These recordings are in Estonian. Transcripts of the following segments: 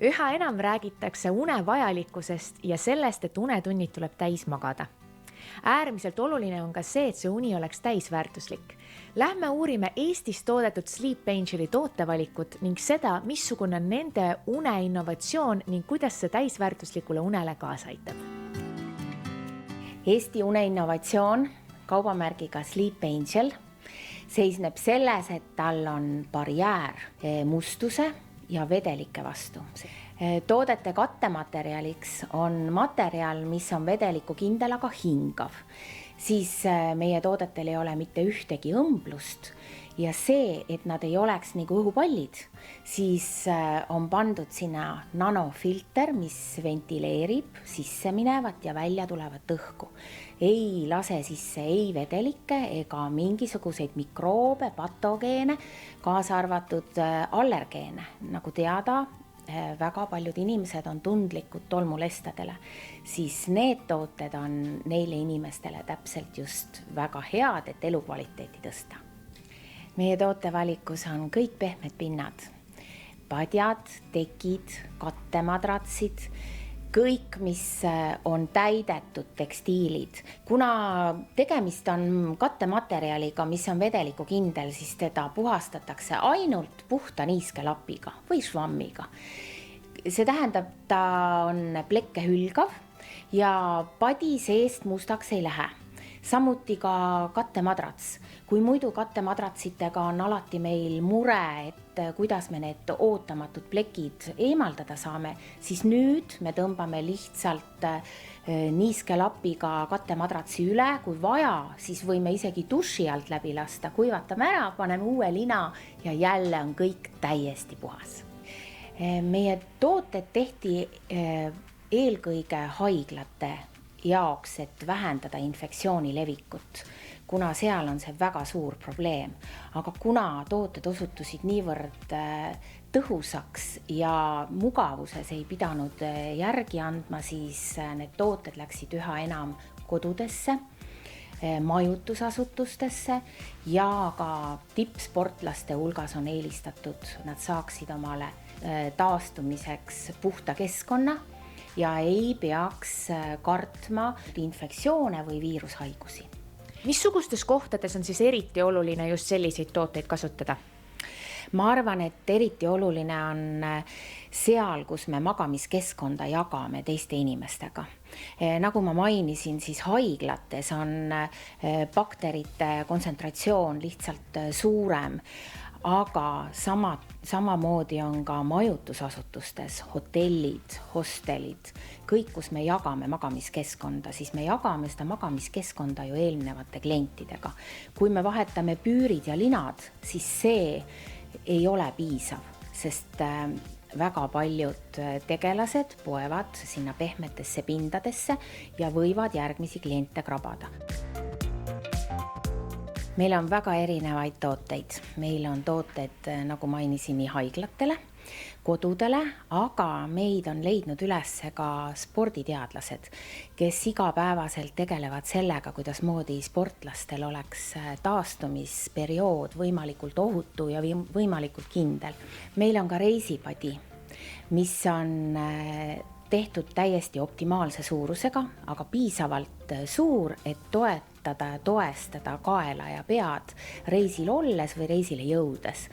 Üha enam räägitakse une vajalikkusest ja sellest, et unetunnid tuleb täis magada. Äärmiselt oluline on ka see, et see uni oleks täisväärtuslik. Lähme uurime Eestis toodetud Sleep Angeli tootevalikut ning seda, missugune on nende une innovatsioon ning kuidas see täisväärtuslikule unele kaasa aitab. Eesti une innovatsioon kaubamärgiga Sleep Angel seisneb selles, et tal on barjäär mustuse ja vedelike vastu. Toodete kattematerjaliks on materjal, mis on vedeliku kindel, aga hingav. Siis meie toodetel ei ole mitte ühtegi õmblust ja see, et nad ei oleks nagu õhupallid, siis on pandud sinna nanofilter, mis ventileerib sisse minevat ja välja tulevat õhku. Ei lase sisse ei vedelikke ega mingisuguseid mikroobe, patogeene, kaasa arvatud allergeene. Nagu teada, väga paljud inimesed on tundlikud tolmulestadele, siis need tooted on neile inimestele täpselt just väga head, et elukvaliteeti tõsta. Meie tootevalikus on kõik pehmed pinnad, padjad, tekid, kattemadratsid, kõik, mis on täidetud tekstiilid. Kuna tegemist on kattematerjaliga, mis on vedeliku kindel, siis teda puhastatakse ainult puhta niiskelapiga või švammiga. See tähendab, ta on plekke hülgav ja padi seest mustaks ei lähe. Samuti ka kattemadrats. Kui muidu kattemadratsitega on alati meil mure, et kuidas me need ootamatud plekid eemaldada saame, siis nüüd me tõmbame lihtsalt niiske lapiga kattemadratsi üle. Kui vaja, siis võime isegi duši alt läbi lasta, kuivatame ära, paneme uue lina ja jälle on kõik täiesti puhas. Meie tooted tehti eelkõige haiglate jaoks, et vähendada infektsiooni levikut, kuna seal on see väga suur probleem. Aga kuna tooted osutusid niivõrd tõhusaks ja mugavuses ei pidanud järgi andma, siis need tooted läksid üha enam kodudesse, majutusasutustesse ja ka tippsportlaste hulgas on eelistatud. Nad saaksid omale taastumiseks puhta keskkonna ja ei peaks kartma infektsioone või viirushaigusi. Missugustes kohtades on siis eriti oluline just selliseid tooteid kasutada? Ma arvan, et eriti oluline on seal, kus me magamiskeskkonda jagame teiste inimestega. Nagu ma mainisin, siis haiglates on bakterite kontsentratsioon lihtsalt suurem, aga samamoodi on ka majutusasutustes, hotellid, hostelid, kõik, kus me jagame magamiskeskkonda, siis me jagame seda magamiskeskkonda ju eelnevate klientidega. Kui me vahetame püürid ja linad, siis see ei ole piisav, sest väga paljud tegelased poevad sinna pehmetesse pindadesse ja võivad järgmisi kliente krabada. Meil on väga erinevaid tooteid. Meil on tooted, nagu mainisin, nii haiglatele, kodudele, aga meid on leidnud üles ka sporditeadlased, kes igapäevaselt tegelevad sellega, kuidas moodi sportlastel oleks taastumisperiood võimalikult ohutu ja võimalikult kindel. Meil on ka reisipadi, mis on tehtud täiesti optimaalse suurusega, aga piisavalt suur, et toetada ja toestada kaela ja pead reisil olles või reisile jõudes.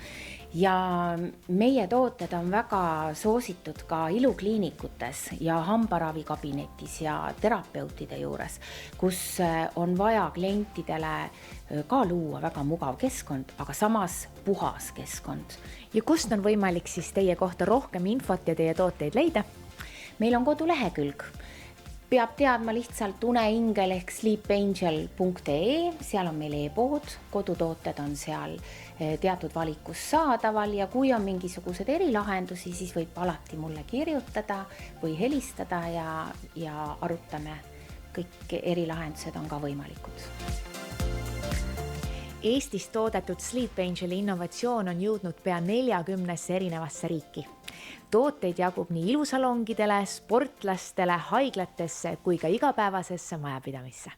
Ja meie tooted on väga soositud ka ilukliinikutes ja hambaravikabinetis ja terapeutide juures, kus on vaja klientidele ka luua väga mugav keskkond, aga samas puhas keskkond. Ja kust on võimalik siis teie kohta rohkem infot ja teie tooteid leida? Meil on kodulehekülg. Peab teadma lihtsalt uneingel ehk sleepangel.ee, seal on meil e-pood, kodutooted on seal teatud valikus saadaval ja kui on mingisugused erilahendusi, siis võib alati mulle kirjutada või helistada ja arutame. Kõik erilahendused on ka võimalikud. Eestis toodetud Sleep Angeli innovatsioon on jõudnud pea 40 erinevasse riiki. Tooteid jagub nii ilusalongidele, sportlastele, haiglatesse kui ka igapäevasesse majapidamisse.